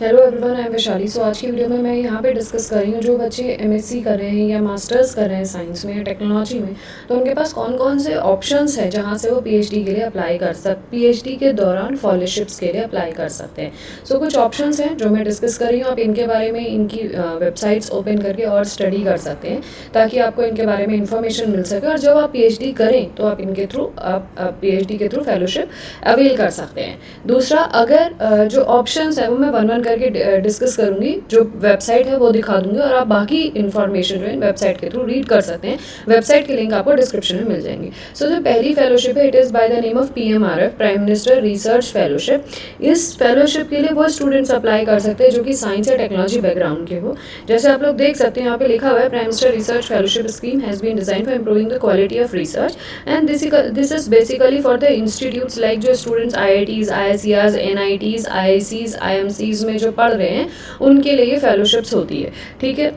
Hello everyone, I am Vaishali. So आज की video में मैं यहाँ पे डिस्कस कर रही हूँ जो बच्चे एमएससी कर रहे हैं या मास्टर्स कर रहे हैं साइंस में या टेक्नोलॉजी में, तो उनके पास कौन कौन से ऑप्शंस हैं जहाँ से वो पीएचडी के लिए अप्लाई कर पीएचडी के दौरान फॉलोशिप्स के लिए अप्लाई कर सकते हैं। सो कुछ ऑप्शंस हैं जो मैं डिस्कस कर रही हूँ। आप इनके बारे में इनकी वेबसाइट्स ओपन करके और स्टडी कर सकते हैं ताकि आपको इनके बारे में इंफॉर्मेशन मिल सके, और जब आप पीएचडी करें तो आप इनके थ्रू पीएचडी के थ्रू फेलोशिप अवेल कर सकते हैं। दूसरा, अगर जो ऑप्शंस है वो मैं वन वन करके डिस्कस करूंगी, जो वेबसाइट है वो दिखा दूंगी और आप बाकी इन्फॉर्मेशन जो है वेबसाइट के थ्रू रीड कर सकते हैं। वेबसाइट के लिंक आपको डिस्क्रिप्शन में मिल जाएंगी। सो जो पहली फेलोशिप है, it is by the name of PMRF, prime minister research fellowship. इस फेलोशिप के लिए वो स्टूडेंट्स अप्लाई कर सकते हैं जो कि साइंस या टेक्नोलॉजी बैकग्राउंड के हो। जैसे आप लोग देख सकते हैं यहाँ पे लिखा हुआ है, prime minister research fellowship scheme has been design for improving the quality of research and this is basically for the institutes like जो students IITs, IICR, NITs, IICs, IMCs में जो पढ़ रहे हैं उनके लिए ये फेलोशिप्स होती है। ठीक है,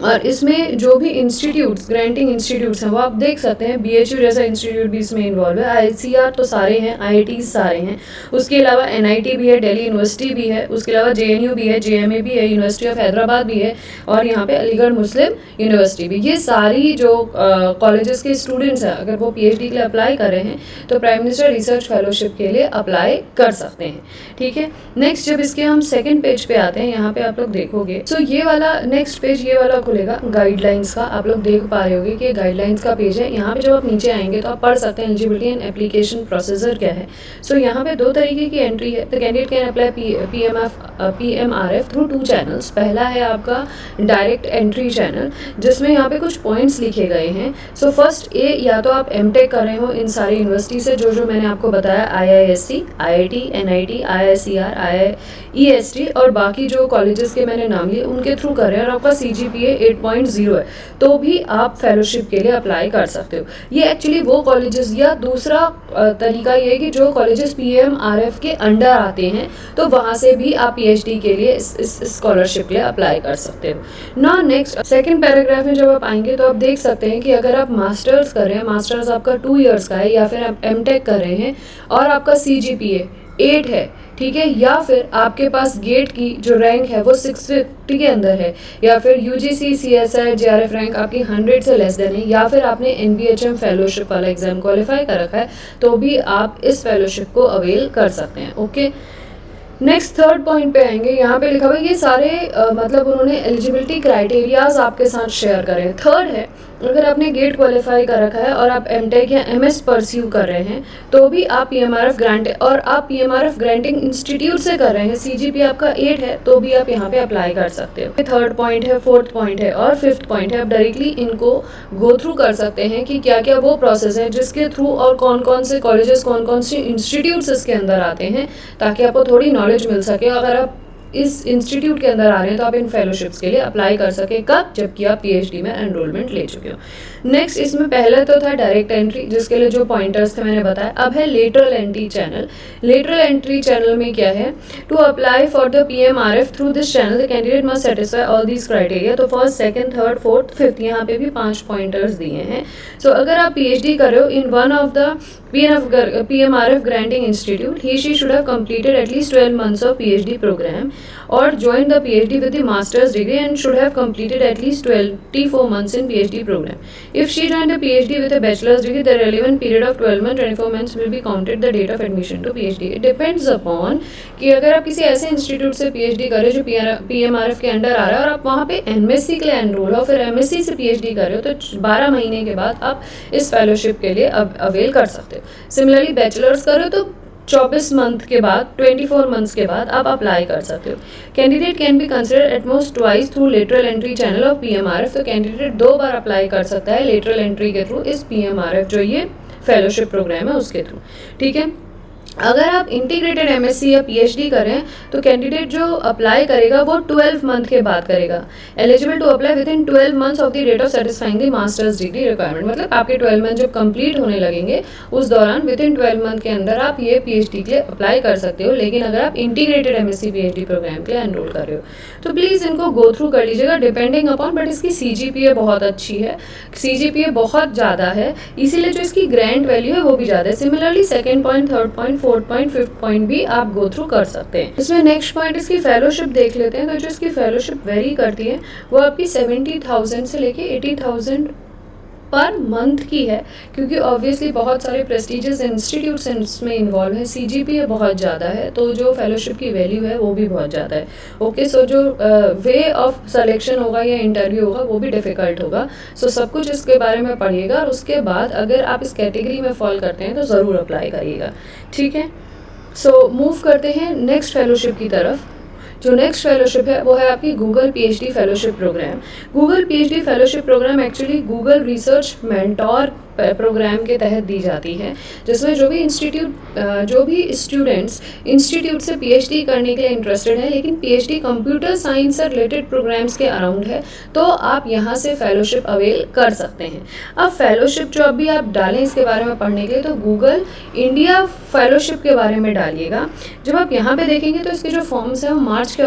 और इसमें जो भी इंस्टीट्यूट्स, ग्रांटिंग इंस्टीट्यूट्स हैं वो आप देख सकते हैं। बीएचयू जैसा इंस्टीट्यूट भी इसमें इन्वॉल्व है, आईसीआर तो सारे हैं, आईआईटीज सारे हैं, उसके अलावा एनआईटी भी है, दिल्ली यूनिवर्सिटी भी है, उसके अलावा जेएनयू भी है, जेएमए भी है, यूनिवर्सिटी ऑफ हैदराबाद भी है, और यहाँ पे अलीगढ़ मुस्लिम यूनिवर्सिटी भी। ये सारी जो कॉलेजेस के स्टूडेंट्स हैं अगर वो पीएचडी के लिए अप्लाई कर रहे हैं तो प्राइम मिनिस्टर रिसर्च फेलोशिप के लिए अप्लाई कर सकते हैं। ठीक है, नेक्स्ट जब इसके हम सेकेंड पेज पे आते हैं, यहाँ पे आप लोग देखोगे, सो ये वाला नेक्स्ट पेज ये वाला खुलेगा गाइडलाइंस का। आप लोग देख पा रहे होंगे कि गाइडलाइंस का पेज है। यहाँ पे जब आप नीचे आएंगे तो आप पढ़ सकते हैं एलिजिबिलिटी एंड एप्लीकेशन प्रोसीजर क्या है। सो यहाँ पे दो तरीके की एंट्री है। The candidate can apply PMRF through to channels. पहला है आपका डायरेक्ट एंट्री चैनल, जिसमें यहाँ पे कुछ पॉइंट्स लिखे गए हैं। सो फर्स्ट ए, या तो आप एमटेक कर रहे हो इन सारी यूनिवर्सिटी से जो मैंने आपको बताया, आईआईएससी, आईआईटी, एनआईटी, आईआईसीआर, आईआईईएसटी और बाकी जो कॉलेजेस के मैंने नाम लिए उनके थ्रू कर रहे हैं और आपका सीजीपीए 8.0 है तो भी आप फेलोशिप के लिए अप्लाई कर सकते हो। ये एक्चुअली वो कॉलेजेस, या दूसरा तरीका ये है कि जो कॉलेजेस पीएमआरएफ के अंडर आते हैं तो वहाँ से भी आप पीएचडी के लिए इस स्कॉलरशिप के लिए अप्लाई कर सकते हो ना। नेक्स्ट सेकंड पैराग्राफ में जब आप आएंगे तो आप देख सकते हैं कि अगर आप मास्टर्स कर रहे हैं, मास्टर्स आपका 2 इयर्स का है, या फिर आप एमटेक कर रहे हैं और आपका सीजीपीए 8 है, ठीक है, या फिर आपके पास गेट की जो रैंक है वो 650 के अंदर है, या फिर यूजीसी, सीएसआई, जेआरएफ रैंक आपकी 100 से लेस देन है, या फिर आपने एनबीएचएम फेलोशिप वाला एग्जाम क्वालिफाई कर रखा है, तो भी आप इस फेलोशिप को अवेल कर सकते हैं। ओके, नेक्स्ट थर्ड पॉइंट पे आएंगे। यहाँ पे लिखा हुआ है ये सारे मतलब उन्होंने एलिजिबिलिटी क्राइटेरियाज आपके साथ शेयर करे हैं। थर्ड है, अगर आपने गेट क्वालिफाई कर रखा है और आप एमटेक या एमएस परस्यू कर रहे हैं तो भी आप पीएमआरएफ ग्रांट, और आप पीएमआरएफ ग्रांटिंग इंस्टीट्यूट से कर रहे हैं, सीजीपी आपका 8 है तो भी आप यहाँ पे अप्लाई कर सकते हो। थर्ड पॉइंट है, फोर्थ पॉइंट है और फिफ्थ पॉइंट है। आप डायरेक्टली इनको गो थ्रू कर सकते हैं कि क्या क्या वो प्रोसेस है जिसके थ्रू और कौन कौन से कॉलेजेस, कौन कौन से इंस्टीट्यूट्स इसके अंदर आते हैं, ताकि आपको थोड़ी नॉलेज मिल सके। अगर आप इस इंस्टीट्यूट के अंदर आ रहे हैं तो आप इन फेलोशिप्स के लिए अप्लाई कर सके। कब? जबकि आप पीएचडी में एनरोलमेंट ले चुके हो। नेक्स्ट, इसमें पहले तो था डायरेक्ट एंट्री, जिसके लिए जो पॉइंटर्स थे मैंने बताया। अब है lateral entry channel. Lateral entry channel में क्या है? To apply for the PMRF through this channel the candidate must satisfy all these criteria. तो first, second, third, fourth, fifth, यहाँ पे भी 5 पॉइंटर्स दिए हैं। सो अगर आप पीएचडी कर रहे हो in one of the PMRF granting institute, she should have completed at least 12 months of PhD program or joined the PhD with the master's degree and should have completed at least 24 months in PhD program. If she joined the PhD with a bachelor's degree, the relevant period of 12 months, 24 months will be counted the date of admission to PhD. It depends upon कि अगर आप किसी ऐसे institute से PhD कर रहे हो जो PMRF के अंडर आ रहा है और आप वहाँ पे MSc के लिए एनरोल हो, फिर MSc से PhD कर रहे हो, तो 12 महीने के बाद आप इस फेलोशिप के लिए अवेल कर सकते हो। सिमिलरली बैचलर्स करो तो 24 मंथ के बाद, 24 मंथ्स के बाद आप अप्लाई कर सकते हो। Candidate can be consider at most twice through lateral entry channel of PMRF. तो कैंडिडेट 2 बार अप्लाई कर सकता है लेटरल एंट्री के थ्रू इस पीएमआरएफ जो ये फेलोशिप प्रोग्राम है उसके थ्रू। ठीक है, अगर आप इंटीग्रेटेड एमएससी या पीएचडी करें तो कैंडिडेट जो अप्लाई करेगा वो 12 मंथ के बाद करेगा। Eligible to apply within 12 months of the date of satisfying the master's degree requirement. मतलब आपके 12 मंथ जब कंप्लीट होने लगेंगे उस दौरान विद इन 12 मंथ के अंदर आप ये पीएचडी के लिए अप्लाई कर सकते हो। लेकिन अगर आप इंटीग्रेटेड एमएससी पीएचडी प्रोग्राम के लिए एनरोल कर रहे हो तो प्लीज़ इनको गो थ्रू कर लीजिएगा डिपेंडिंग अपॉन। बट इसकी सीजीपीए बहुत अच्छी है, सीजीपीए बहुत ज़्यादा है, इसीलिए जो इसकी ग्रांट वैल्यू है वो भी ज़्यादा है। Similarly second point, third point, 4th point 5th point भी आप गो थ्रू कर सकते हैं। इसमें नेक्स्ट पॉइंट इसकी फेलोशिप देख लेते हैं। तो जो इसकी फेलोशिप वेरी करती है वो आपकी 70,000 से लेके 80,000 पर मंथ की है, क्योंकि ऑब्वियसली बहुत सारे प्रेस्टिजियस इंस्टीट्यूट्स इसमें इन्वॉल्व है। CGPA बहुत ज़्यादा है, तो जो फेलोशिप की वैल्यू है वो भी बहुत ज़्यादा है। ओके, सो जो वे ऑफ सिलेक्शन होगा या इंटरव्यू होगा वो भी डिफ़िकल्ट होगा। सो सब कुछ इसके बारे में पढ़िएगा, और उसके बाद अगर आप इस कैटेगरी में फॉल करते हैं तो ज़रूर अप्लाई करिएगा, ठीक है। सो मूव करते हैं नेक्स्ट फेलोशिप की तरफ। जो नेक्स्ट फेलोशिप है वो है आपकी Google PhD fellowship program. Google PhD fellowship program actually Google research mentor program के तहत दी जाती है, जिसमें जो भी स्टूडेंट्स इंस्टीट्यूट से PhD करने के लिए इंटरेस्टेड है, लेकिन PhD कंप्यूटर साइंस से रिलेटेड प्रोग्राम्स के अराउंड है, तो आप यहाँ से फेलोशिप अवेल कर सकते हैं। अब फेलोशिप जो अभी आप डालें इसके बारे में पढ़ने के लिए, तो गूगल इंडिया फेलोशिप के बारे में डालिएगा। जब आप यहाँ पे देखेंगे तो इसके जो फॉर्म्स हैं वो मार्च के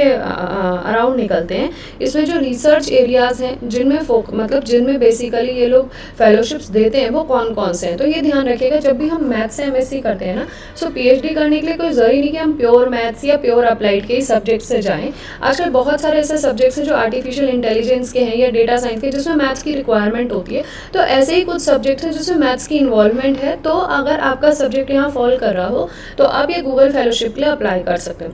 अराउंड निकलते हैं। इसमें जो रिसर्च एरियाज़ हैं जिनमें बेसिकली ये लोग फेलोशिप्स देते हैं वो कौन कौन से हैं, तो ये ध्यान रखिएगा। जब भी हम मैथ से MSc करते हैं ना, सो PhD करने के लिए कोई ज़रूरी नहीं कि हम प्योर मैथ्स या प्योर अप्लाइड के ही सब्जेक्ट से जाएं। आजकल बहुत सारे ऐसे सब्जेक्ट्स हैं जो आर्टिफिशियल इंटेलिजेंस के हैं या डेटा साइंस के, जिसमें मैथ्स की रिक्वायरमेंट होती है। तो ऐसे ही कुछ सब्जेक्ट्स हैं जिसमें मैथ्स की इन्वॉल्वमेंट है। तो अगर आपका सब्जेक्ट यहाँ फॉल कर रहा हो तो आप ये गूगल फेलोशिप के लिए अप्लाई कर सकते हो।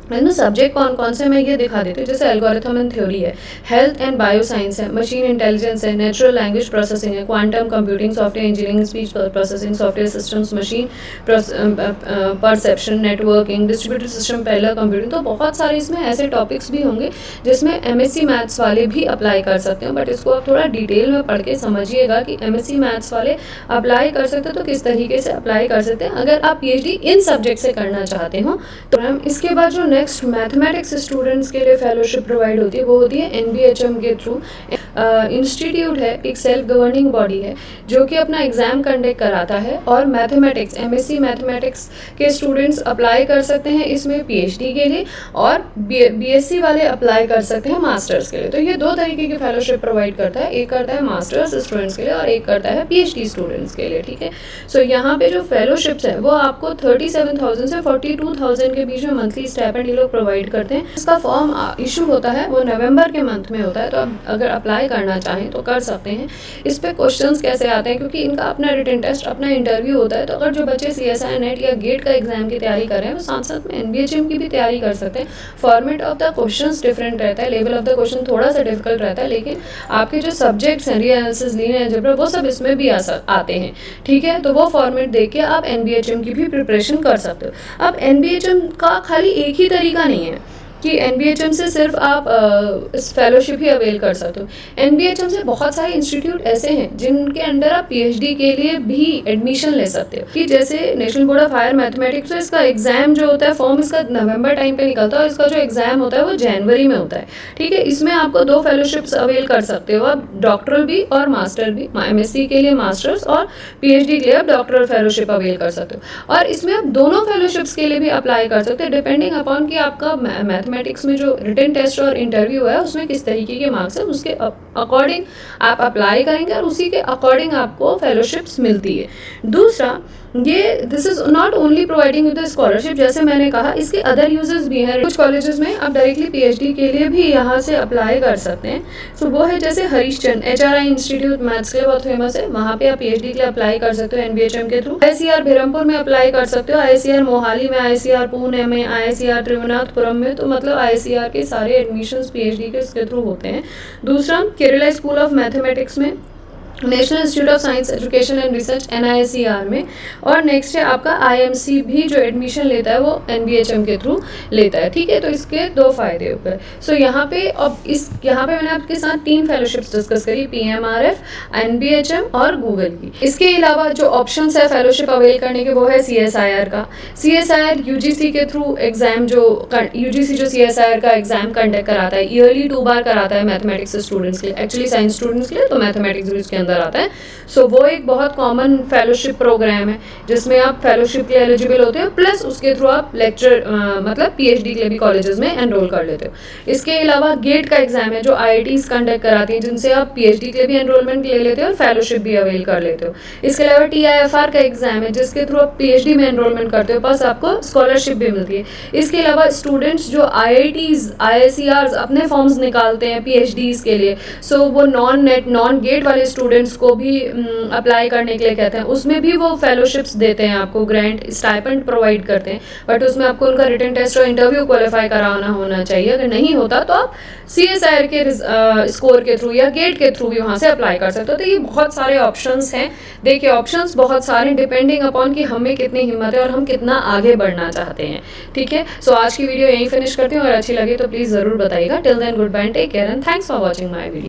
इसमें सब्जेक्ट कौन कौन से मैं ये दिखा देती हूँ। जैसे एल्गोरिथम एंड थ्योरी है, हेल्थ एंड बायो साइंस है, मशीन इंटेलिजेंस है, नेचुरल लैंग्वेज प्रोसेसिंग है, quantum computing, software engineering, speech processing, software systems, machine perception, networking, distributed system, parallel computing. तो बहुत सारे इसमें ऐसे टॉपिक्स भी होंगे जिसमें MSc मैथ्स वाले भी अप्लाई कर सकते हैं, बट इसको आप थोड़ा डिटेल में पढ़ के समझिएगा कि MSc मैथ्स वाले अप्लाई कर सकते हैं तो किस तरीके से अप्लाई कर सकते हैं अगर आप PhD इन सब्जेक्ट से करना चाहते हो। तो मैम इसके बाद जो नेक्स्ट मैथमेटिक्स स्टूडेंट्स के लिए फेलोशिप प्रोवाइड होती है वो होती है NBHM के थ्रू। इंस्टीट्यूट है, एक सेल्फ गवर्निंग बॉडी है जो कि अपना एग्ज़ाम कंडक्ट कराता है, और मैथमेटिक्स MSc मैथमेटिक्स के स्टूडेंट्स अप्लाई कर सकते हैं इसमें PhD के लिए, और BSc वाले अप्लाई कर सकते हैं मास्टर्स के लिए। तो ये दो तरीके की फेलोशिप प्रोवाइड करता है, एक करता है मास्टर्स स्टूडेंट्स के लिए और एक करता है PhD स्टूडेंट्स के लिए, ठीक है। सो यहाँ पे जो फेलोशिप्स है वो आपको 37,000 से 42,000 के बीच में मंथली स्टाइपेंड ये लोग प्रोवाइड करते हैं। इसका फॉर्म इशू होता है वो नवंबर के मंथ में होता है, तो आप अगर अप्लाई करना चाहें तो कर सकते हैं। इस पे क्वेश्चंस कैसे आते हैं, क्योंकि इनका अपना रिटन टेस्ट, अपना इंटरव्यू होता है, तो अगर जो बच्चे CSI नेट या गेट का एग्जाम की तैयारी कर रहे हैं वो साथ साथ में NBHM की भी तैयारी कर सकते हैं। Format of the questions different रहता है, लेवल ऑफ द क्वेश्चन थोड़ा सा डिफिकल्ट रहता है, लेकिन आपके जो सब्जेक्ट्स हैं रीएनालिसिस, लीनियर अलजेब्रा, वो सब इसमें भी आते हैं, ठीक है। तो वो फॉर्मेट देख के आप NBHM की भी प्रिपरेशन कर सकते हो। अब NBHM का खाली एक ही तरीका नहीं है कि NBHM से सिर्फ आप इस फेलोशिप ही अवेल कर सकते हो। NBHM से बहुत सारे इंस्टीट्यूट ऐसे हैं जिनके अंडर आप PhD के लिए भी एडमिशन ले सकते हो, कि जैसे national board of higher mathematics, तो इसका एग्जाम जो होता है फॉर्म इसका नवंबर टाइम पे निकलता है, और इसका जो एग्जाम होता है वो जनवरी में होता है, ठीक है। इसमें आपको 2 फेलोशिप्स अवेल कर सकते हो आप, डॉक्टरल भी और मास्टर भी। MSc के लिए मास्टर्स और PhD के लिए आप डॉक्टरल फेलोशिप अवेल कर सकते हो, और इसमें आप दोनों फेलोशिप्स के लिए भी अप्लाई कर सकते हो, डिपेंडिंग अपॉन कि आपका मैथमेटिक्स में जो रिटन टेस्ट और इंटरव्यू है उसमें किस तरीके के मार्क्स है, उसके अकॉर्डिंग आप अप्लाई करेंगे और उसी के अकॉर्डिंग आपको फेलोशिप्स मिलती है। दूसरा, ये this is not only providing with the scholarship, जैसे मैंने कहा इसके अदर यूजेस भी हैं। कुछ कॉलेजेस में आप डायरेक्टली PhD के लिए भी यहाँ से अप्लाई कर सकते हैं। सो वो है जैसे हरीशचंद HRI इंस्टीट्यूट मैथ्स के लिए बहुत फेमस है, वहाँ पे आप PhD के लिए अप्लाई कर सकते हो NBHM के थ्रू। ICR बिरमपुर में अप्लाई कर सकते हो, ICR मोहाली में, ICR पुणे में, ICR त्रिवेंद्रपुरम में, तो मतलब ICR के सारे एडमिशन्स PhD के इसके थ्रू होते हैं। दूसरा, केरला स्कूल ऑफ मैथमेटिक्स में, national institute of science education and research NISER में, और नेक्स्ट है आपका IMC भी जो एडमिशन लेता है वो NBHM के थ्रू लेता है, ठीक है। तो इसके 2 फायदे ऊपर। सो यहाँ पे यहाँ पे मैंने आपके साथ 3 फेलोशिप्स डिस्कस करी, PMRF, NBHM और गूगल की। इसके अलावा जो ऑप्शंस है फेलोशिप अवेल करने के वो है CSIR का। CSIR UGC के थ्रू एग्जाम UGC जो CSIR का एग्जाम कंडक्ट कराता है, ईयरली 2 बार कराता है मैथमेटिक्स स्टूडेंट्स के लिए, एक्चुअली साइंस स्टूडेंट्स के लिए तो मैथमेटिक्स भी उसके अंदर आता है। सो वो एक बहुत कॉमन फेलोशिप प्रोग्राम है जिसमें आप फेलोशिप के लिए एलिजिबल होते हो, प्लस उसके थ्रू आप लेक्चर मतलब PhD के लिए भी कॉलेजेस में एनरोल कर लेते हो। इसके अलावा गेट का एग्जाम है जो IITs कंडक्ट कराती हैं, जिनसे आप PhD के लिए भी एनरोलमेंट ले लेते हो और फेलोशिप भी अवेल कर लेते हो। इसके अलावा TIFR का एग्जाम है जिसके थ्रू आप PhD में एनरोलमेंट करते हो, प्लस आपको स्कॉलरशिप भी मिलती है। इसके अलावा स्टूडेंट्स जो IITs IICRs अपने फॉर्म्स निकालते हैं PhDs के लिए, सो वो नॉन गेट वाले स्टूडेंट्स को भी अप्लाई करने के लिए कहते हैं। उसमें भी वो फेलोशिप्स देते हैं, आपको ग्रांट स्टाइपेंड प्रोवाइड करते हैं, बट उसमें आपको उनका रिटन टेस्ट और इंटरव्यू क्वालिफाई कराना होना चाहिए। अगर नहीं होता तो आप CSIR के स्कोर के थ्रू या गेट के थ्रू भी वहाँ से अप्लाई कर सकते हो। तो ये बहुत सारे ऑप्शंस हैं। देखिए ऑप्शंस बहुत सारे, डिपेंडिंग अपॉन कि हमें कितनी हिम्मत है और हम कितना आगे बढ़ना चाहते हैं। ठीक है, सो आज की वीडियो यहीं फिनिश करती हूँ। अगर अच्छी लगी तो प्लीज़ ज़रूर बताइएगा। Till then goodbye, take care and thanks for watching my video.